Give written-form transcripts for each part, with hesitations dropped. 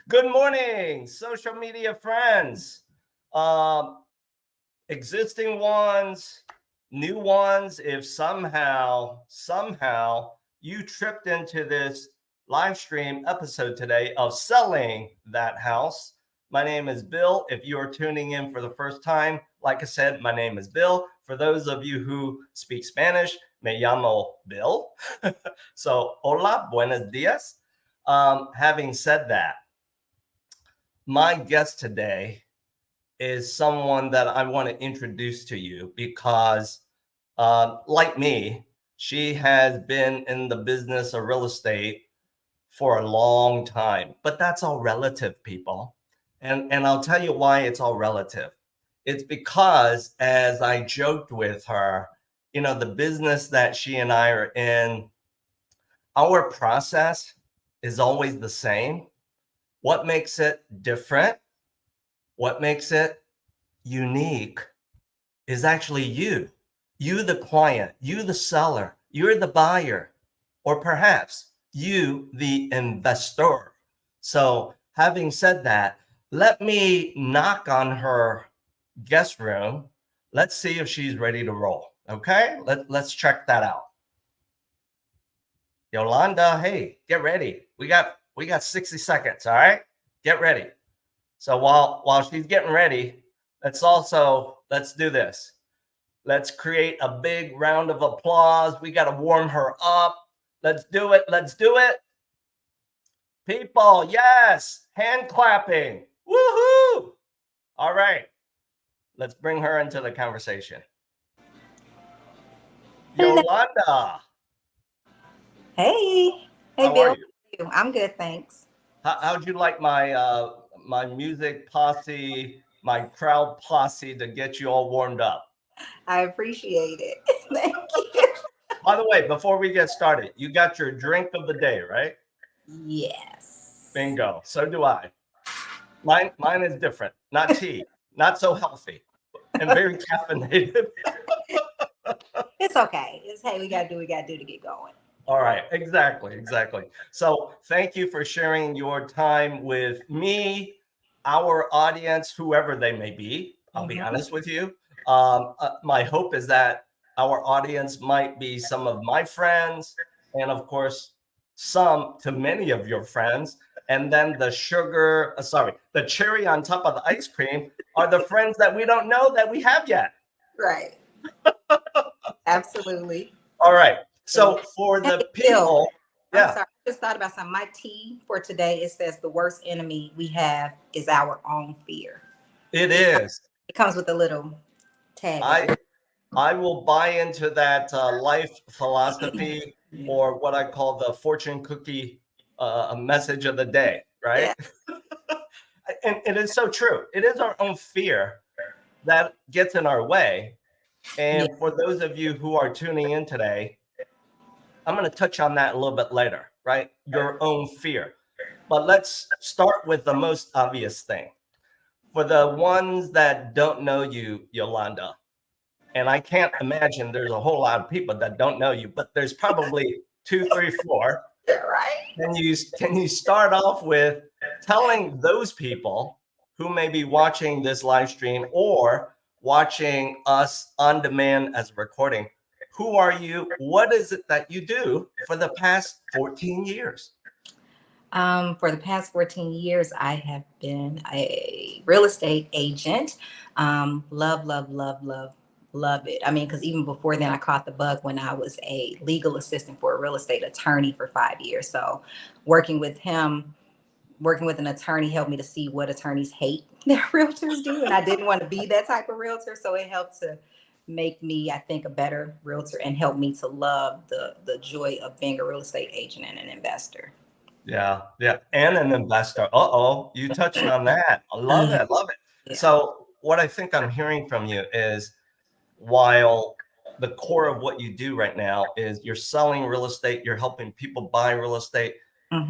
Good morning, social media friends, existing ones, new ones. If somehow you tripped into this live stream episode today of Selling That House, my name is Bill. If you are tuning in for the first time, like I said, my name is Bill. For those of you who speak Spanish, me llamo Bill. So, hola, buenos dias. Having said that, my guest today is someone that I want to introduce to you because, like me, she has been in the business of real estate for a long time. But that's all relative, people. And I'll tell you why it's all relative. It's because, as I joked with her, you know, the business that she and I are in, our process is always the same. What makes it different, what makes it unique is actually you the client, you the seller, you're the buyer, or perhaps you the investor. So having said that, let me knock on her guest room. Let's see if she's ready to roll. Okay, let's check that out. Yolanda, hey, get ready. We got 60 seconds. All right, get ready. So while she's getting ready, let's do this. Let's create a big round of applause. We got to warm her up. Let's do it. People, yes, hand clapping. Woohoo! All right, let's bring her into the conversation. Yolanda. Hey, How Bill. are you? I'm good, thanks. How'd you like my my music posse, my crowd posse to get you all warmed up? I appreciate it. Thank you. By the way, before we get started, you got your drink of the day, right? Yes. Bingo. So do I. Mine is different. Not tea. Not so healthy. And very caffeinated. It's okay. It's hey, we gotta do to get going. All right, exactly. So thank you for sharing your time with me, our audience, whoever they may be. I'll be honest with you. My hope is that our audience might be some of my friends, and of course, some to many of your friends. And then the cherry on top of the ice cream are the friends that we don't know that we have yet. Right. Absolutely. All right. So for the people, I'm sorry, I just thought about something. My tea for today, it says the worst enemy we have is our own fear. It is. It comes with a little tag. I will buy into that life philosophy, or what I call the fortune cookie message of the day, right? Yeah. And it is so true. It is our own fear that gets in our way. And for those of you who are tuning in today, I'm going to touch on that a little bit later, right? Your own fear. But let's start with the most obvious thing. For the ones that don't know you, Yolanda, and I can't imagine there's a whole lot of people that don't know you, but there's probably 2, 3, 4. Right. Can you start off with telling those people who may be watching this live stream or watching us on demand as a recording, who are you? What is it that you do for the past 14 years? For the past 14 years, I have been a real estate agent. Love love it. I mean, because even before then, I caught the bug when I was a legal assistant for a real estate attorney for 5 years. So working with him, working with an attorney helped me to see what attorneys hate that realtors do. And I didn't want to be that type of realtor. So it helped to make me, I think, a better realtor and help me to love the joy of being a real estate agent and an investor. Yeah, yeah, and an investor. Uh-oh, you touched on that. I love it, love it. Yeah. So what I think I'm hearing from you is, while the core of what you do right now is you're selling real estate, you're helping people buy real estate,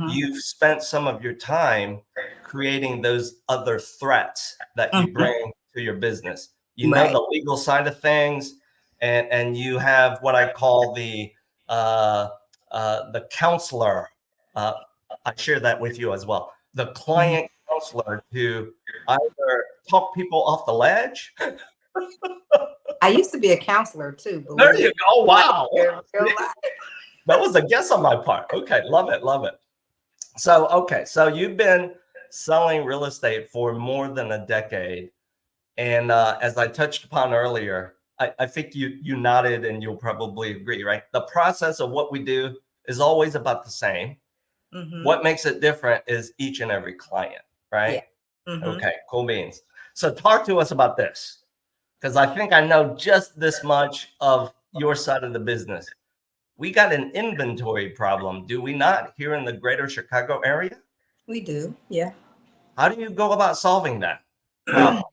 you've spent some of your time creating those other threats that you bring to your business. You know, the legal side of things, and you have what I call the counselor. I share that with you as well. The client counselor to either talk people off the ledge. I used to be a counselor too. There you go. Wow. Real life. That was a guess on my part. Okay, love it, love it. So, okay, so you've been selling real estate for more than a decade. And as I touched upon earlier, I think you nodded and you'll probably agree, right? The process of what we do is always about the same. What makes it different is each and every client, right? Yeah. Okay, cool beans. So talk to us about this, because I think I know just this much of your side of the business. We got an inventory problem, do we not, here in the greater Chicago area? We do, yeah. How do you go about solving that problem?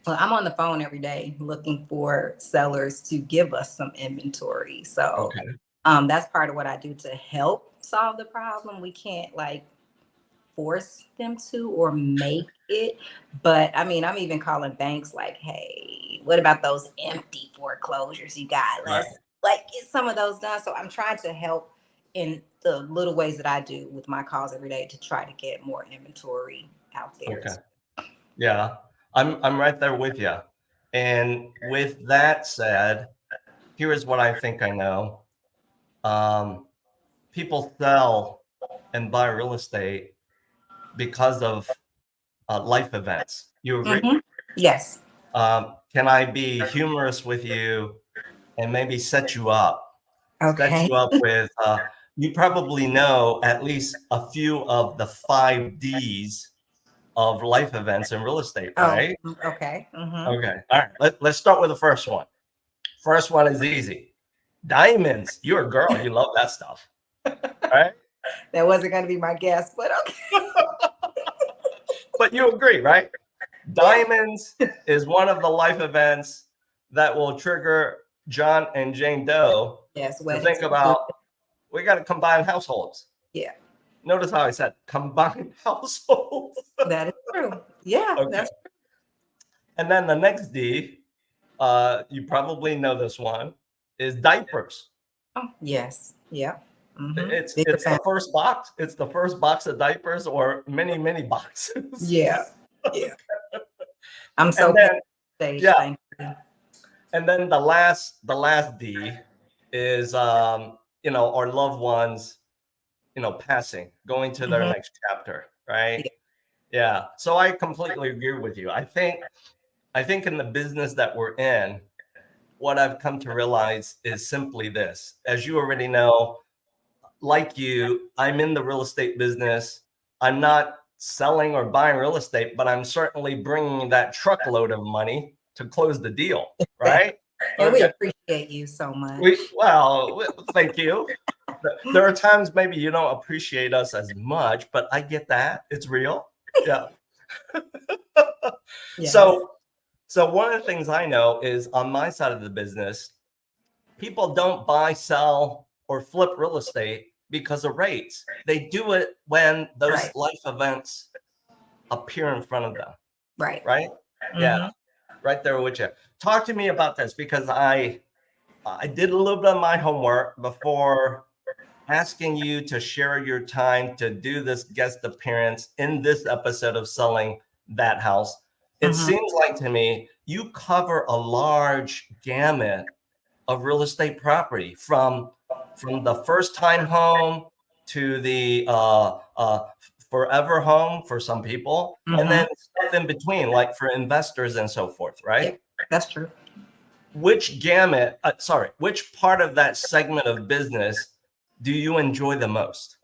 Well, I'm on the phone every day looking for sellers to give us some inventory. So that's part of what I do to help solve the problem. We can't like force them to or make it. But I mean, I'm even calling banks like, hey, what about those empty foreclosures you got? Let's like get some of those done. So I'm trying to help in the little ways that I do with my calls every day to try to get more inventory out there. Okay. Yeah, I'm right there with you. And with that said, here is what I think I know. People sell and buy real estate because of life events. You agree? Yes. Can I be humorous with you and maybe set you up? Okay. Set you up with, you probably know at least a few of the 5 Ds of life events in real estate, right? Okay. Okay. All right. Let's start with the first one. First one is easy. Diamonds. You're a girl. You love that stuff. Right? That wasn't going to be my guess, but okay. But you agree, right? Diamonds is one of the life events that will trigger John and Jane Doe to think about, we got to combine households. Yeah. Notice how I said combined households. That is true. Yeah. Okay. That's true. And then the next D, you probably know this one, is diapers. Oh, yes. Yeah. It's the first box. It's the first box of diapers, or many boxes. Yeah. Yeah. I'm so then, yeah. And then the last D is you know, our loved ones, you know, passing, going to their next chapter, right? Yeah. So I completely agree with you. I think in the business that we're in, what I've come to realize is simply this. As you already know, like you, I'm in the real estate business. I'm not selling or buying real estate, but I'm certainly bringing that truckload of money to close the deal, right? And we appreciate you so much. Well, thank you. There are times maybe you don't appreciate us as much, but I get that. It's real. Yeah. Yes. So one of the things I know is on my side of the business, people don't buy, sell, or flip real estate because of rates. They do it when those life events appear in front of them. Right? Yeah. Right there with you. Talk to me about this, because I did a little bit of my homework before asking you to share your time to do this guest appearance in this episode of Selling That House. It seems like to me you cover a large gamut of real estate property, from the first time home to the forever home for some people, and then stuff in between, like for investors and so forth, right? Yeah, that's true. which part of that segment of business do you enjoy the most?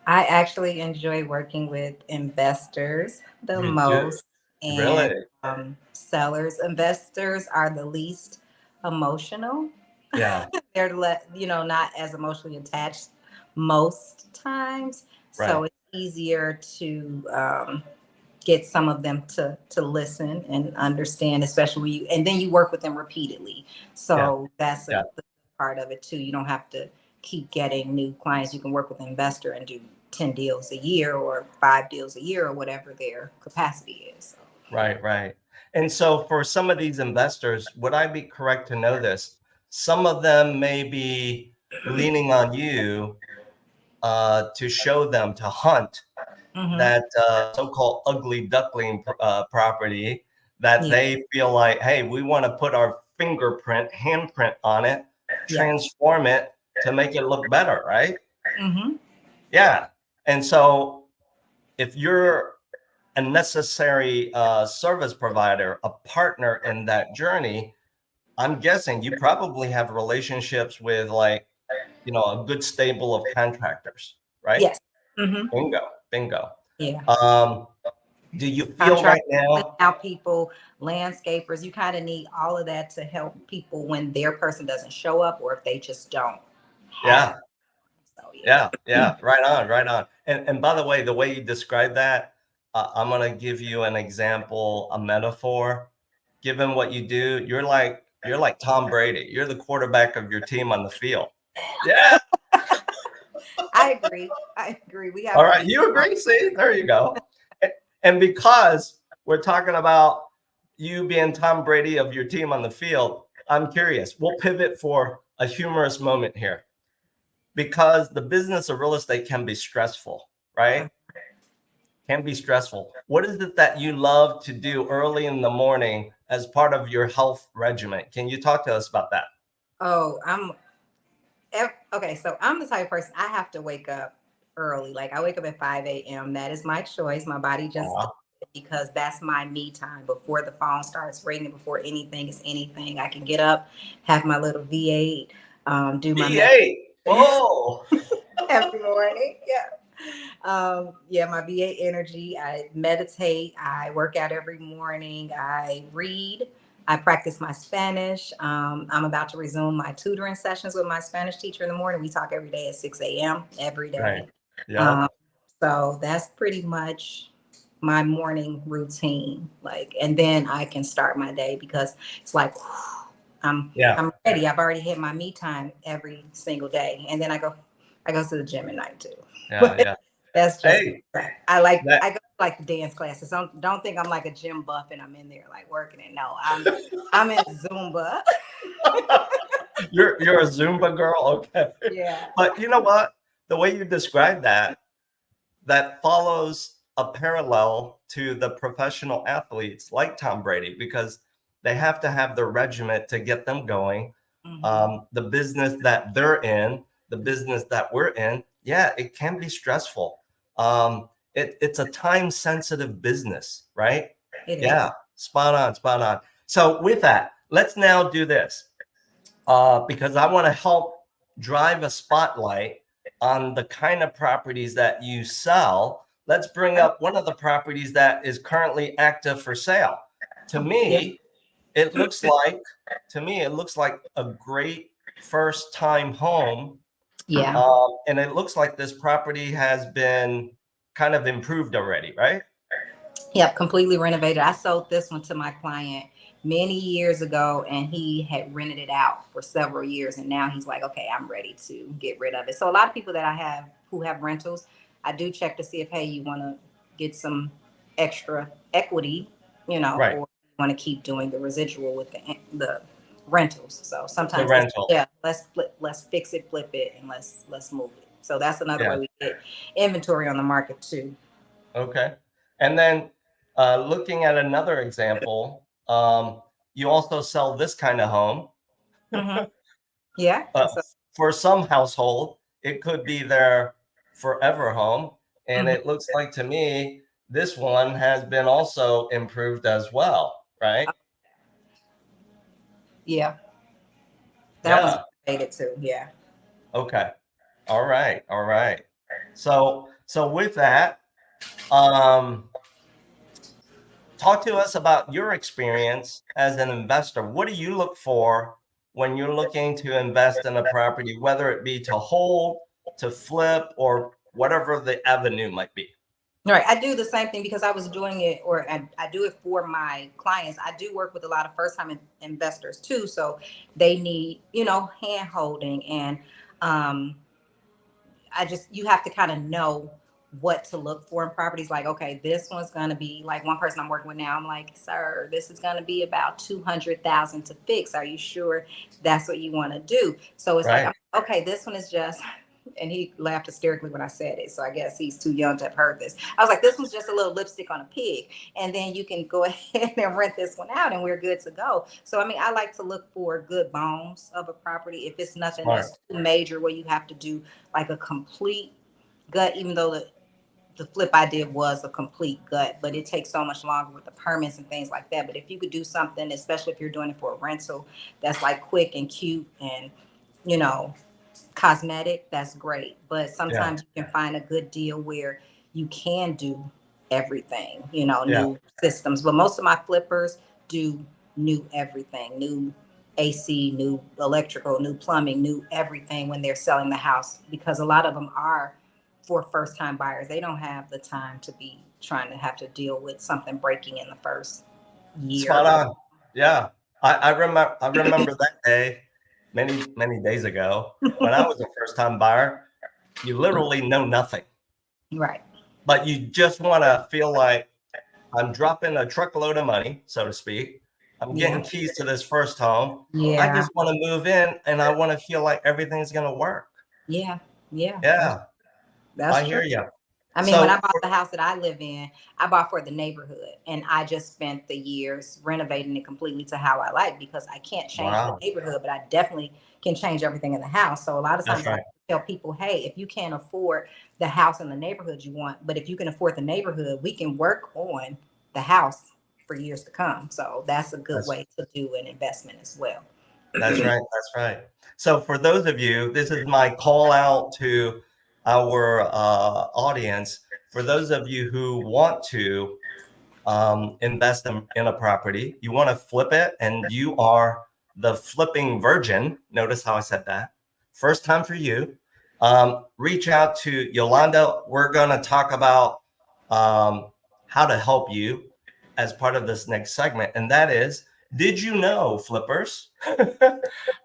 I actually enjoy working with investors the You do? most, and Really? sellers. Investors are the least emotional. Yeah. They're not as emotionally attached most times, so Right. it's easier to get some of them to listen and understand, especially when and then you work with them repeatedly. Yeah. So that's Yeah. the part of it too. You don't have to keep getting new clients. You can work with an investor and do 10 deals a year or 5 deals a year or whatever their capacity is. So. Right. Right. And so for some of these investors, would I be correct to know this? Some of them may be leaning on you to show them, to hunt that so-called ugly duckling property that Yeah. they feel like, hey, we want to put our handprint on it, Yeah. transform it to make it look better, right? Mm-hmm. Yeah. And so if you're a necessary service provider, a partner in that journey, I'm guessing you probably have relationships with, like, a good stable of contractors, right? Yes. Mm-hmm. Bingo, bingo. Yeah. Do you feel Contract right now? out people, landscapers. You kind of need all of that to help people when their person doesn't show up or if they just don't have. Yeah, So yeah, yeah. yeah. Right on, right on. And by the way, the way you describe that, I'm gonna give you an example, a metaphor. Given what you do, you're like Tom Brady. You're the quarterback of your team on the field. Yeah. I agree. I agree. We All have to right. be. You agree? See, there you go. And because we're talking about you being Tom Brady of your team on the field, I'm curious. We'll pivot for a humorous moment here, because the business of real estate can be stressful, right? Can be stressful. What is it that you love to do early in the morning as part of your health regimen? Can you talk to us about that? Oh, okay. So I'm the type of person, I have to wake up early. Like I wake up at 5 a.m. That is my choice. My body just does it because that's my me time before the phone starts ringing, before anything is anything. I can get up, have my little V8, do my V8. Whoa. every morning. Yeah. Yeah, my VA energy. I meditate. I work out every morning. I read. I practice my Spanish. I'm about to resume my tutoring sessions with my Spanish teacher in the morning. We talk every day at 6 a.m. every Right. day. Yeah. Um, so that's pretty much my morning routine. Like, and then I can start my day because it's like Yeah. I'm ready. I've already hit my me time every single day, and then I go to the gym at night too. Yeah. Yeah. That's just Hey, I that go to like the dance classes. Don't think I'm like a gym buff and I'm in there like working it. No, I'm in Zumba. you're a Zumba girl, okay? Yeah. But you know what? The way you describe that follows a parallel to the professional athletes like Tom Brady, because they have to have the regiment to get them going. The business that they're in, the business that we're in, yeah, it can be stressful. It's a time sensitive business, right? It Yeah, is. spot on, spot on. So with that, let's now do this, because I want to help drive a spotlight on the kind of properties that you sell. Let's bring up one of the properties that is currently active for sale. To Yeah. me, it looks like a great first time home. Yeah. And it looks like this property has been kind of improved already, right? Yep, completely renovated. I sold this one to my client many years ago and he had rented it out for several years and now he's like, okay, I'm ready to get rid of it. So a lot of people that I have who have rentals, I do check to see if, hey, you want to get some extra equity, Right. or you want to keep doing the residual with the rentals. So The sometimes rental. yeah, let's fix it, flip it, and let's move it. So that's another Yeah. way we get inventory on the market too. Okay. And then looking at another example, you also sell this kind of home. Mm-hmm. Yeah. Uh, So, for some household, it could be their forever home. And mhm. it looks like to me, this one has been also improved as well, right? Yeah. That was Yeah. related too. Yeah. Okay. All right. All right. So with that, um, talk to us about your experience as an investor. What do you look for when you're looking to invest in a property, whether it be to hold, to flip, or whatever the avenue might be? Right. I do the same thing because I was doing it, or I do it for my clients. I do work with a lot of first time investors too. So they need, hand holding. And um, you have to kind of know what to look for in properties. Like, okay, this one's going to be like one person I'm working with now. I'm like, sir, this is going to be about 200,000 to fix. Are you sure that's what you want to do? So it's Right. like, okay, this one is just, and he laughed hysterically when I said it. So I guess he's too young to have heard this. I was like, this one's just a little lipstick on a pig. And then you can go ahead and rent this one out and we're good to go. So, I mean, I like to look for good bones of a property. If it's nothing Smart. that's too major where you have to do like a complete gut, even though the flip I did was a complete gut, but it takes so much longer with the permits and things like that. But if you could do something, especially if you're doing it for a rental, that's like quick and cute and, cosmetic, that's great. But sometimes you can find a good deal where you can do everything, new systems. But most of my flippers do new everything, new AC, new electrical, new plumbing, new everything when they're selling the house, because a lot of them are for first time buyers. They don't have the time to be trying to have to deal with something breaking in the first year. Spot on. Yeah. I remember that day many days ago when I was a first time buyer. You literally know nothing. Right. But you just want to feel like I'm dropping a truckload of money, so to speak. I'm getting keys to this first home. I just want to move in and I want to feel like everything's going to work. Yeah. I hear you. I mean, when I bought the house that I live in, I bought for the neighborhood, and I just spent the years renovating it completely to how I like, because I can't change the neighborhood, but I definitely can change everything in the house. So a lot of times I tell people, hey, if you can't afford the house in the neighborhood you want, but if you can afford the neighborhood, we can work on the house for years to come. So that's a good way to do an investment as well. That's right. That's right. So for those of you, this is my call out to our audience. For those of you who want to invest in a property, you want to flip it, and you are the flipping virgin. Notice how I said that. First time for you. Reach out to Yolanda. We're going to talk about how to help you as part of this next segment. And that is, did you know, flippers,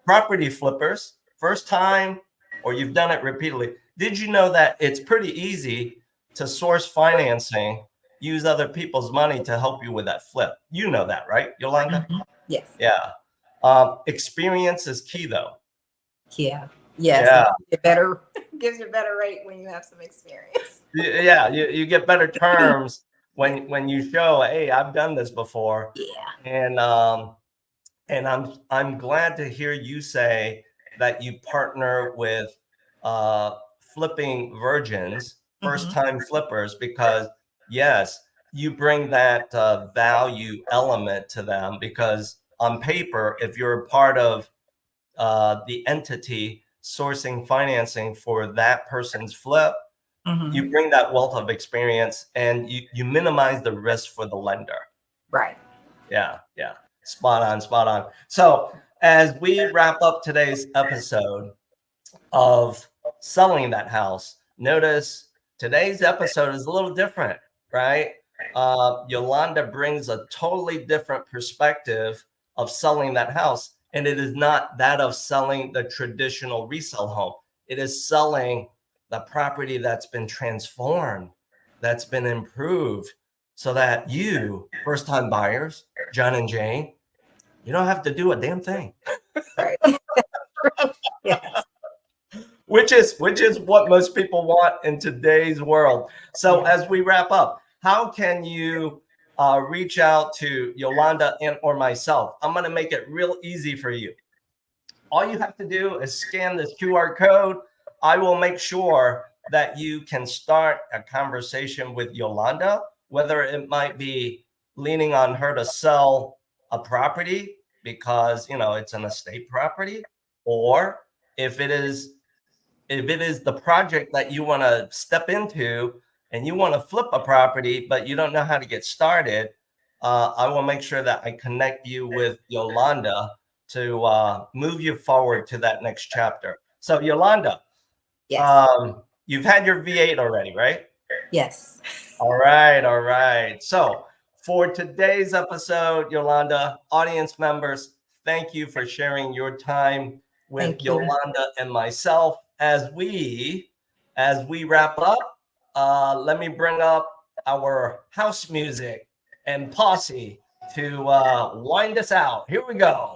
property flippers, first time, or you've done it repeatedly, did you know that it's pretty easy to source financing, use other people's money to help you with that flip? You know that, right, Yolanda? Yes. Yeah. Experience is key, though. Yeah. Yes. Yeah. It better gives you a better rate when you have some experience. Yeah. You get better terms when you show, hey, I've done this before. Yeah. And I'm glad to hear you say that you partner with flipping virgins, first time flippers, because yes, you bring that value element to them, because on paper, if you're a part of the entity sourcing financing for that person's flip, you bring that wealth of experience, and you minimize the risk for the lender. Right. Yeah. Spot on. So as we wrap up today's episode of Selling That House, notice today's episode is a little different, right? Yolanda brings a totally different perspective of selling that house. And it is not that of selling the traditional resale home. It is selling the property that's been transformed, that's been improved, so that you, first-time buyers, John and Jane, you don't have to do a damn thing. Right. Yes. Which is what most people want in today's world. So as we wrap up, how can you reach out to Yolanda or myself? I'm going to make it real easy for you. All you have to do is scan this QR code. I will make sure that you can start a conversation with Yolanda, whether it might be leaning on her to sell a property, because, you know, it's an estate property, or if it is the project that you want to step into and you want to flip a property, but you don't know how to get started, I will make sure that I connect you with Yolanda to move you forward to that next chapter. So Yolanda, Yes. You've had your V8 already, right? Yes. All right. All right. So for today's episode, Yolanda, audience members, thank you for sharing your time with Yolanda and myself. As we wrap up, let me bring up our house music and posse to wind us out. Here we go.